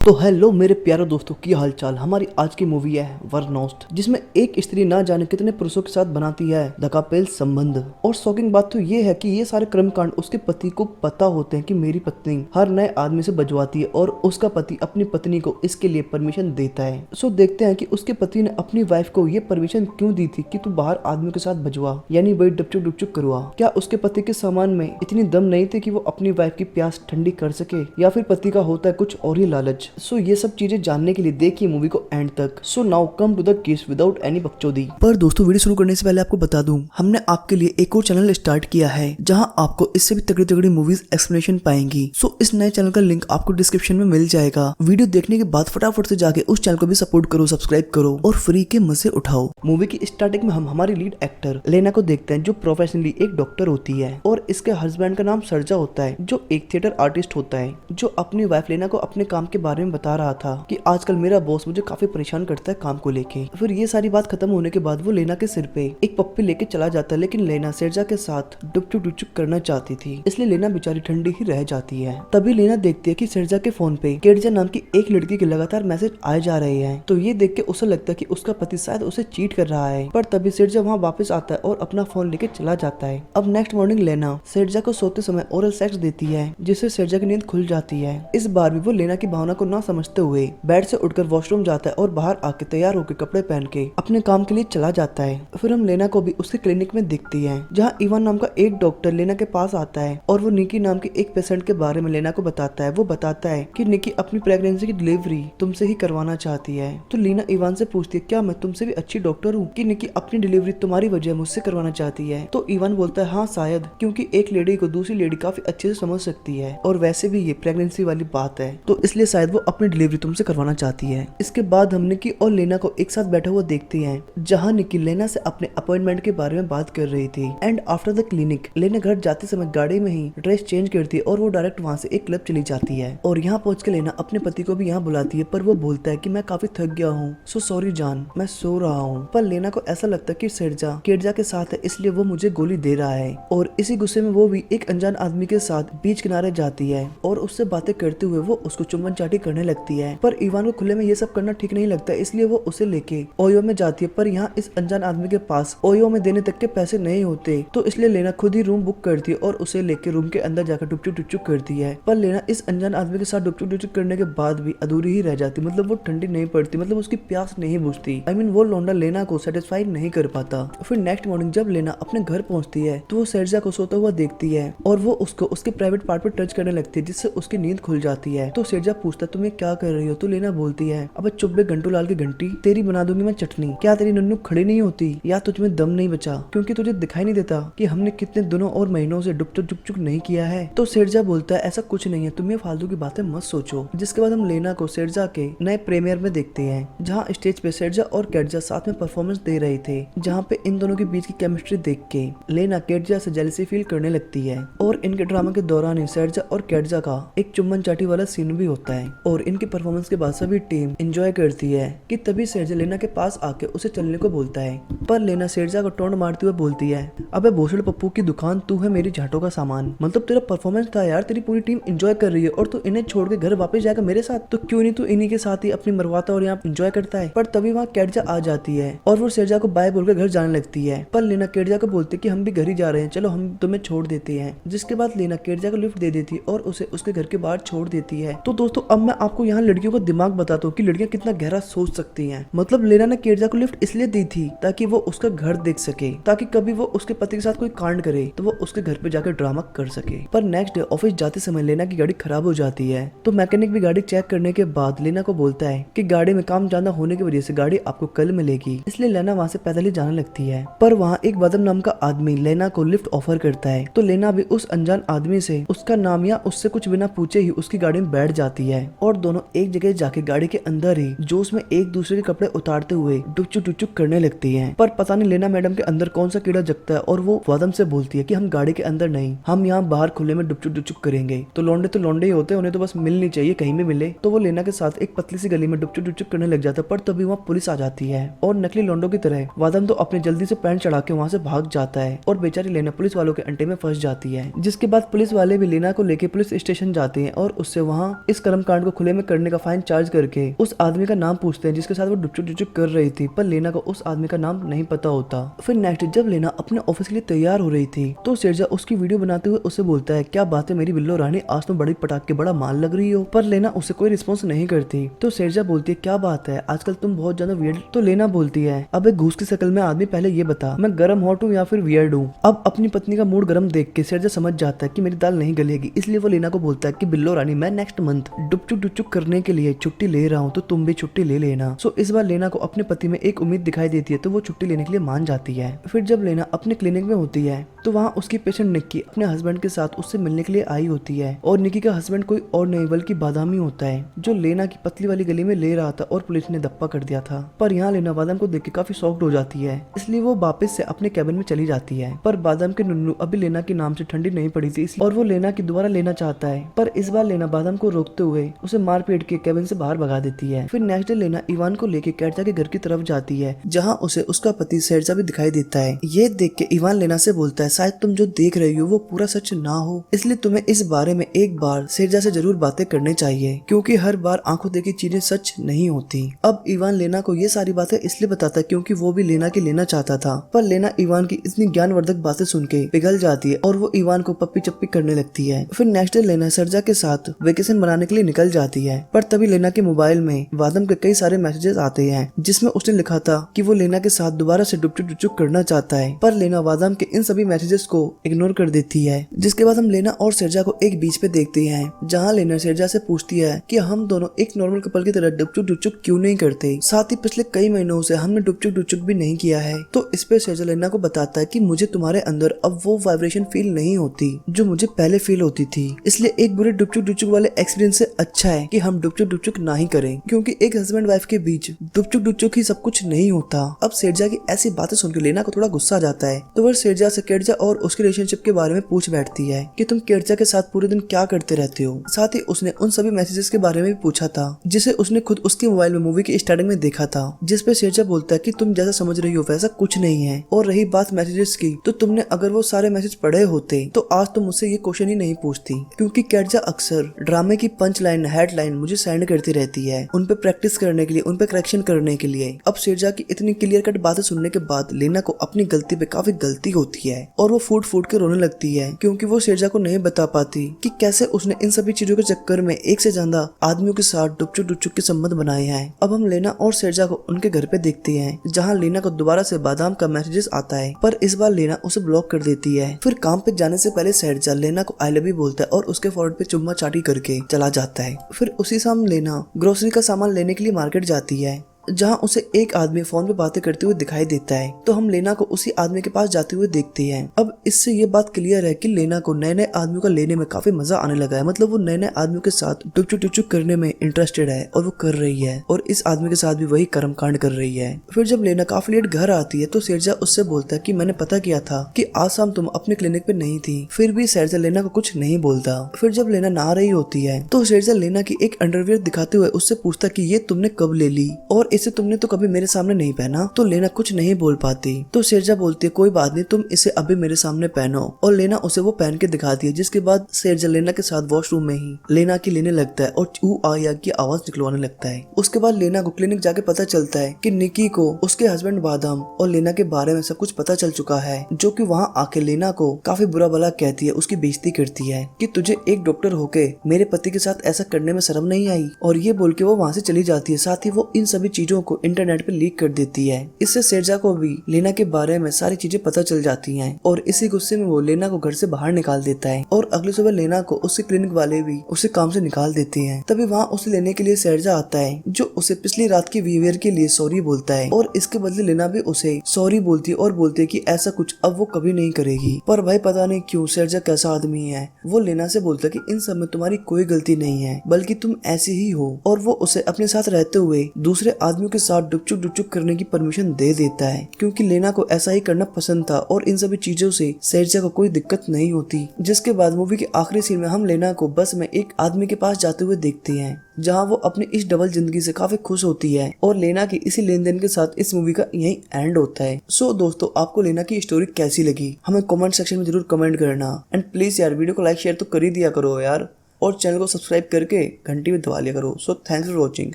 तो हेलो मेरे प्यारे दोस्तों, की हालचाल। हमारी आज की मूवी है वर्नोस्ट, जिसमें एक स्त्री ना जाने कितने पुरुषों के साथ बनाती है धकापेल संबंध। और शॉकिंग बात तो ये है कि ये सारे कर्मकांड उसके पति को पता होते हैं कि मेरी पत्नी हर नए आदमी से बजवाती है और उसका पति अपनी पत्नी को इसके लिए परमिशन देता है। सो देखते हैं कि उसके पति ने अपनी वाइफ को ये परमिशन क्यों दी थी कि तू बाहर आदमियों के साथ बजवा, यानी वही डपचुक डुपचुक करवा। क्या उसके पति के सामान में इतनी दम नहीं थी कि वो अपनी वाइफ की प्यास ठंडी कर सके, या फिर पति का होता है कुछ और ही लालच। सो ये सब चीजें जानने के लिए देखिए मूवी को एंड तक। So now come to the case without any बकचोदी। पर दोस्तों, वीडियो शुरू करने से पहले आपको बता दूं, हमने आपके लिए एक और चैनल स्टार्ट किया है जहां आपको इससे भी तगड़ी तगड़ी मूवीज एक्सप्लेनेशन पाएंगी। सो इस नए चैनल का लिंक आपको डिस्क्रिप्शन में मिल जाएगा। वीडियो देखने के बाद फटाफट से जाके उस चैनल को भी सपोर्ट करो, सब्सक्राइब करो और फ्री के मजे उठाओ। मूवी की स्टार्टिंग में हम हमारी लीड एक्टर लेना को देखते हैं, जो प्रोफेशनली एक डॉक्टर होती है और इसके हस्बैंड का नाम सर्जा होता है, जो एक थिएटर आर्टिस्ट होता है, जो अपनी वाइफ लेना को अपने काम के बारे में बता रहा था कि आजकल मेरा बॉस मुझे काफी परेशान करता है काम को लेके। फिर ये सारी बात खत्म होने के बाद वो लेना के सिर पे एक पप्पी लेके चला जाता है, लेकिन लेना सर्जा के साथ डुपचुक डुपचुक करना चाहती थी, इसलिए लेना बेचारी ठंडी ही रह जाती है। तभी लेना देखती है कि सर्जा के फोन पे केडजा नाम की एक लड़की के लगातार मैसेज आए जा रहे हैं। तो ये देख के उसे लगता है कि उसका पति शायद उसे चीट कर रहा है। पर तभी सर्जा वहाँ वापस आता है और अपना फोन लेके चला जाता है। अब नेक्स्ट मॉर्निंग लेना सर्जा को सोते समय ओरल सेक्स देती है, जिससे सर्जा की नींद खुल जाती है। इस बार भी वो लेना की भावना को ना समझते हुए बेड से उठकर वॉशरूम जाता है और बाहर आके तैयार होकर कपड़े पहन के अपने काम के लिए चला जाता है। फिर हम लेना को भी उसके क्लिनिक में दिखती है, जहाँ इवान नाम का एक डॉक्टर लेना के पास आता है और वो निकी नाम के एक पेशेंट के बारे में लेना को बताता है। वो बताता है कि निकी अपनी प्रेगनेंसी की डिलीवरी तुमसे ही करवाना चाहती है। तो लीना इवान से पूछती है, क्या मैं तुमसे भी अच्छी डॉक्टर हूँ कि निकी अपनी डिलीवरी तुम्हारी वजह मुझसे करवाना चाहती है? तो इवान बोलता है, हाँ शायद, क्योंकि एक लेडी को दूसरी लेडी काफी अच्छे से समझ सकती है और वैसे भी ये प्रेगनेंसी वाली बात है, तो इसलिए शायद वो अपनी डिलीवरी तुमसे करवाना चाहती है। इसके बाद हम निकी और लेना को एक साथ बैठा हुआ देखते हैं, जहाँ निकी लेना से अपने अपॉइंटमेंट के बारे में बात कर रही थी। एंड आफ्टर द क्लिनिक लेना घर जाते समय गाड़ी में ही ड्रेस चेंज करती है और वो डायरेक्ट वहाँ से एक क्लब चली जाती है। और यहाँ पहुँच के लेना अपने पति को भी यहाँ बुलाती है, पर वो बोलता है कि मैं काफी थक गया हूँ, सो सॉरी जान, मैं सो रहा हूँ। पर लेना को ऐसा लगता है कि सर्जा केडजा के साथ है, इसलिए वो मुझे गोली दे रहा है। और इसी गुस्से में वो भी एक अनजान आदमी के साथ बीच किनारे जाती है और उससे बातें करते हुए वो उसको चुम्बन चाटी करने लगती है। पर इवान को खुले में ये सब करना ठीक नहीं लगता, इसलिए वो उसे लेके ओयो में जाती है। पर यहाँ इस अनजान आदमी के पास ओयो में देने तक के पैसे नहीं होते, तो इसलिए लेना खुद ही रूम बुक करती है और उसे लेके रूम के अंदर जाकर डुपचुक डुपचुक करती है। पर लेना इस अनजान आदमी के साथ डुपचुक डुपचुक करने के बाद भी अधूरी ही रह जाती, मतलब वो ठंडी नहीं पड़ती, मतलब उसकी प्यास नहीं बुझती। आई मीन वो लौंडा लेना को सेटिस्फाई नहीं कर पाता। फिर नेक्स्ट मॉर्निंग जब लेना अपने घर पहुंचती है तो वो सर्जा को सोता हुआ देखती है और वो उसको उसके प्राइवेट पार्ट पर टच करने लगती है, जिससे उसकी नींद खुल जाती है। तो सर्जा पूछता है, तुम्हें क्या कर रही हो? तो लेना बोलती है, अब चुप बे घंटू लाल की घंटी, तेरी बना दूंगी मैं चटनी। क्या तेरी नन्नू खड़ी नहीं होती, या तुझमें दम नहीं बचा, क्योंकि तुझे दिखाई नहीं देता कि हमने कितने दिनों और महीनों से डुपचुक डुपचुक नहीं किया है? तो सर्जा बोलता है, ऐसा कुछ नहीं है, तुम ये फालतू की बातें मत सोचो। जिसके बाद हम लेना को सर्जा के नए प्रीमियर में देखते हैं, जहाँ स्टेज पे सर्जा और केडजा साथ में परफॉर्मेंस दे रहे थे, जहाँ पे इन दोनों के बीच की केमिस्ट्री देख के लेना केडजा से जेलसी फील करने लगती है। और इनके ड्रामा के दौरान ही सर्जा और केडजा का एक चुम्बन चाटी वाला सीन भी होता है और इनके परफॉर्मेंस के बाद सभी टीम एंजॉय करती है। कि तभी सर्जा लेना के पास आके उसे चलने को बोलता है, पर लेना सर्जा को टोंट मारते हुए बोलती है, अबे भोसड़ पप्पू की दुकान, तू है मेरी झाटों का सामान। मतलब तेरा परफॉर्मेंस था यार, तेरी पूरी टीम एंजॉय कर रही है और तू इन्हें छोड़ के घर वापस जाएगा मेरे साथ, तो क्यों नहीं तू इन्हीं के साथ ही अपनी मरवाता और यहाँ एंजॉय करता है? पर तभी वहाँ केडजा आ जाती है और वो सर्जा को बाय बोलकर घर जाने लगती है। पर लेना केडजा को बोलती है कि हम भी घर ही जा रहे हैं, चलो हम तुम्हें छोड़ देते हैं। जिसके बाद लेना केडजा को लिफ्ट दे देती है और उसे उसके घर के बाहर छोड़ देती है। तो दोस्तों, अब मैं आपको यहाँ लड़कियों का दिमाग बताता हूँ कि लड़कियां कितना गहरा सोच सकती हैं। मतलब लेना ने केडजा को लिफ्ट इसलिए दी थी ताकि वो उसका घर देख सके, ताकि कभी वो उसके पति के साथ कोई कांड करे तो वो उसके घर पे जाकर ड्रामा कर सके। पर नेक्स्ट डे ऑफिस जाते समय लेना की गाड़ी खराब हो जाती है, तो मैकेनिक भी गाड़ी चेक करने के बाद लेना को बोलता है कि गाड़ी में काम ज्यादा होने की वजह से गाड़ी आपको कल मिलेगी, इसलिए लेना वहाँ से पैदल ही जाने लगती है। पर वहाँ एक बदम नाम का आदमी लेना को लिफ्ट ऑफर करता है, तो लेना भी उस अनजान आदमी से उसका नाम या उससे कुछ बिना पूछे ही उसकी गाड़ी में बैठ जाती है और दोनों एक जगह जाके गाड़ी के अंदर ही जोश में एक दूसरे के कपड़े उतारते हुए डुपचुक डुपचुक करने लगती हैं। पर पता नहीं लेना मैडम के अंदर कौन सा कीड़ा जगता है और वो वादम से बोलती है कि हम गाड़ी के अंदर नहीं, हम यहाँ बाहर खुले में डुपचुक डुपचुक करेंगे। तो लौंडे ही होते हैं, उन्हें तो बस मिलनी चाहिए, कहीं भी मिले। तो वो लेना के साथ एक पतली सी गली में डुपचुक डुपचुक करने लग जाता है। पर तभी वहाँ पुलिस आ जाती है और नकली लौंडों की तरह वादम तो अपने जल्दी से पैंट चढ़ा के वहाँ से भाग जाता है और बेचारी लेना पुलिस वालों के अंटे में फंस जाती है। जिसके बाद पुलिस वाले भी लेना को लेके पुलिस स्टेशन जाते हैं और उससे वहाँ इस कर्मकांड को को खुले में करने का फाइन चार्ज करके उस आदमी का नाम पूछते हैं जिसके साथ वो डुपचुक डुपचुक कर रही थी, पर लेना को उस आदमी का नाम नहीं पता होता। फिर नेक्स्ट जब लेना अपने ऑफिस के लिए तैयार हो रही थी तो शेरजा उसकी वीडियो बनाते हुए उसे बोलता है, क्या बात है मेरी बिल्लो रानी, आज तुम बड़ी पटाख के बड़ा माल लग रही हो। पर लेना उसे कोई रिस्पॉन्स नहीं करती। तो शेरजा बोलती है, क्या बात है आजकल तुम बहुत ज्यादा वियर्ड। तो लेना बोलती है, अब एक घूस की शक्ल में आदमी, पहले ये बता मैं गरम हॉट हूँ या फिर वियर्ड हूँ। अब अपनी पत्नी का मूड गरम देख के शेरजा समझ जाता है कि मेरी दाल नहीं गलेगी, इसलिए वो लेना को बोलता है कि बिल्लो रानी मैं नेक्स्ट मंथ डुपचुक डुपचुक करने के लिए छुट्टी ले रहा हूँ, तो तुम भी छुट्टी ले लेना। सो इस बार लेना को अपने पति में एक उम्मीद दिखाई देती है, तो वो छुट्टी लेने के लिए मान जाती है। फिर जब लेना अपने क्लिनिक में होती है तो वहाँ उसकी पेशेंट निक्की अपने हस्बैंड के साथ उससे मिलने के लिए आई होती है, और निक्की का हस्बैंड कोई और नहीं बल्कि बादामी होता है जो लेना की पतली वाली गली में ले रहा था और पुलिस ने दप्पा कर दिया था। पर यहाँ लेना बादाम को देख के काफी शॉक्ड हो जाती है, इसलिए वो वापस से अपने कैबिन में चली जाती है। पर बादाम के नुन्नू अभी लेना के नाम से ठंडी नहीं पड़ी थी और वो लेना की दोबारा लेना चाहता है, पर इस बार लेना बादाम को रोकते हुए उसे मार पीट के कैबिन से बाहर भगा देती है। फिर नेक्स्ट डे लेना इवान को लेके कैटजा के घर की तरफ जाती है, जहाँ उसे उसका पति शेरजा भी दिखाई देता है। ये देख के इवान लेना से बोलता है, शायद तुम जो देख रही हो वो पूरा सच ना हो, इसलिए तुम्हें इस बारे में एक बार शेरजा से जरूर बातें करनी चाहिए, क्योंकि हर बार आंखों देखी चीजें सच नहीं होती। अब इवान लेना को ये सारी बातें इसलिए बताता है क्योंकि वो भी लेना की लेना चाहता था, पर लेना इवान की इतनी ज्ञानवर्धक बातें सुन के पिघल जाती है और वो इवान को पप्पी चप्पी करने लगती है। फिर नेक्स्ट डे लेना शेरजा के साथ वेकेशन मनाने के लिए निकल जाती है, पर तभी लेना के मोबाइल में वादम के कई सारे मैसेजेस आते हैं जिसमें उसने लिखा था कि वो लेना के साथ दोबारा से डुपचुक डुपचुक करना चाहता है। पर लेना वादम के इन सभी मैसेजेस को इग्नोर कर देती है, जिसके बाद हम लेना और शेरजा को एक बीच पे देखते हैं, जहाँ लेना शेरजा से पूछती है कि हम दोनों एक नॉर्मल कपल की तरह डुपचुक डुपचुक क्यों नहीं करते, साथ ही पिछले कई महीनों से हमने डुपचुक डुपचुक भी नहीं किया है। तो इस पे शेरजा लेना को बताता है कि मुझे तुम्हारे अंदर अब वो वाइब्रेशन फील नहीं होती जो मुझे पहले फील होती थी, इसलिए एक बुरे डुपचुक डुपचुक वाले एक्सपीरियंस से अच्छा है कि हम डुपचुक डुपचुक ना ही करें, क्योंकि एक हस्बैंड वाइफ के बीच डुपचुक डुपचुक ही सब कुछ नहीं होता। अब शेरजा की ऐसी बातें सुन के लेना को थोड़ा गुस्सा आ जाता है, तो वह शेरजा से केटजा और उसके रिलेशनशिप के बारे में पूछ बैठती है कि तुम केटजा के साथ पूरे दिन क्या करते रहते हो। साथ ही उसने उन सभी मैसेजेस के बारे में भी पूछा था जिसे उसने खुद उसके मोबाइल में मूवी की स्टार्टिंग में देखा था, जिस पे शेरजा बोलता है कि तुम जैसा समझ रही हो वैसा कुछ नहीं है। और रही बात मैसेजेस की, तो तुमने अगर वो सारे मैसेज पढ़े होते तो आज तुम मुझसे ये क्वेश्चन ही नहीं पूछती, क्योंकि केटजा अक्सर ड्रामे की पंच लाइन हेडलाइन मुझे सेंड करती रहती है उन पे प्रैक्टिस करने के लिए, उन पे करेक्शन करने के लिए। अब शेरजा की इतनी क्लियर कट बातें सुनने के बाद लेना को अपनी गलती पे काफी गलती होती है और वो फूट फूट के रोने लगती है, क्योंकि वो शेरजा को नहीं बता पाती कि कैसे उसने इन सभी चीजों के चक्कर में एक से ज्यादा आदमियों के साथ डुपचुक डुपचुक के संबंध बनाए हैं। अब हम लेना और शेरजा को उनके घर पे देखते हैं, जहाँ लेना को दोबारा से बादाम का मैसेजेस आता है, पर इस बार लेना उसे ब्लॉक कर देती है। फिर काम पे जाने से पहले शेरजा लेना को आई लव यू बोलता है और उसके फोrehead पे चुम्मा चाटी करके चला जाता है। फिर उसी शाम लेना ग्रोसरी का सामान लेने के लिए मार्केट जाती है, जहाँ उसे एक आदमी फोन पे बातें करते हुए दिखाई देता है, तो हम लेना को उसी आदमी के पास जाते हुए देखते हैं। अब इससे ये बात क्लियर है कि लेना को नए नए आदमियों का लेने में काफी मजा आने लगा है, मतलब वो नए नए आदमियों के साथ डुपचुक डुपचुक करने में इंटरेस्टेड है और वो कर रही है, और इस आदमी के साथ भी वही कर्मकांड कर रही है। फिर जब लेना काफी लेट घर आती है तो शेरजा उससे बोलता है कि मैंने पता किया था कि आज शाम तुम अपने क्लिनिक पे नहीं थी, फिर भी शेरजा लेना को कुछ नहीं बोलता। फिर जब लेना नहा रही होती है तो शेरजा लेना की एक अंडरवियर दिखाते हुए उससे पूछता कि ये तुमने कब ले ली और इसे तुमने तो कभी मेरे सामने नहीं पहना। तो लेना कुछ नहीं बोल पाती, तो शेरजा बोलती है कोई बात नहीं, तुम इसे अभी मेरे सामने पहनो, और लेना उसे वो पहन के दिखाती है। जिसके बाद शेरजा लेना के साथ वॉशरूम में ही लेना की लेने लगता है और ऊ आ या की आवाज निकलवाने लगता है। उसके बाद लेना को क्लिनिक जाके पता चलता है कि निकी को उसके हस्बैंड बादाम और लेना के बारे में सब कुछ पता चल चुका है, जो कि वहाँ आके लेना को काफी बुरा भला कहती है, उसकी बेइज्जती करती है कि तुझे एक डॉक्टर होके मेरे पति के साथ ऐसा करने में शर्म नहीं आई, और ये बोल के वो वहाँ से चली जाती है। साथ ही वो इन सभी चीजों को इंटरनेट पे लीक कर देती है। इससे शेरजा को भी लेना के बारे में सारी चीजें पता चल जाती हैं, और इसी गुस्से में वो लेना को घर से बाहर निकाल देता है, और अगली सुबह लेना को उसके क्लिनिक वाले भी उसे काम से निकाल देते हैं। तभी वहाँ उसे लेने के लिए शेरजा आता है, जो उसे पिछली रात के बिहेवियर के लिए सॉरी बोलता है, और इसके बदले लेना भी उसे सॉरी बोलती है और बोलती है कि ऐसा कुछ अब वो कभी नहीं करेगी। पर भाई पता नहीं क्यों शेरजा कैसा आदमी है, वो लेना से बोलता है कि इन सब में तुम्हारी कोई गलती नहीं है, बल्कि तुम ऐसी ही हो, और वो उसे अपने साथ रहते हुए दूसरे आदमियों के साथ डुपचुक डुपचुक करने की परमिशन दे देता है, क्योंकि लेना को ऐसा ही करना पसंद था और इन सभी चीजों से शेरजा को कोई दिक्कत नहीं होती। जिसके बाद मूवी के आखिरी सीन में हम लेना को बस में एक आदमी के पास जाते हुए देखते हैं, जहां वो अपनी इस डबल जिंदगी से काफी खुश होती है, और लेना की इसी लेन देन के साथ इस मूवी का यही एंड होता है। सो दोस्तों, आपको लेना की स्टोरी कैसी लगी हमें कमेंट सेक्शन में जरूर कमेंट करना, एंड प्लीज यार वीडियो को लाइक शेयर तो कर ही दिया करो यार। और चैनल को सब्सक्राइब करके घंटी भी दबा लिया करो। So thanks for watching.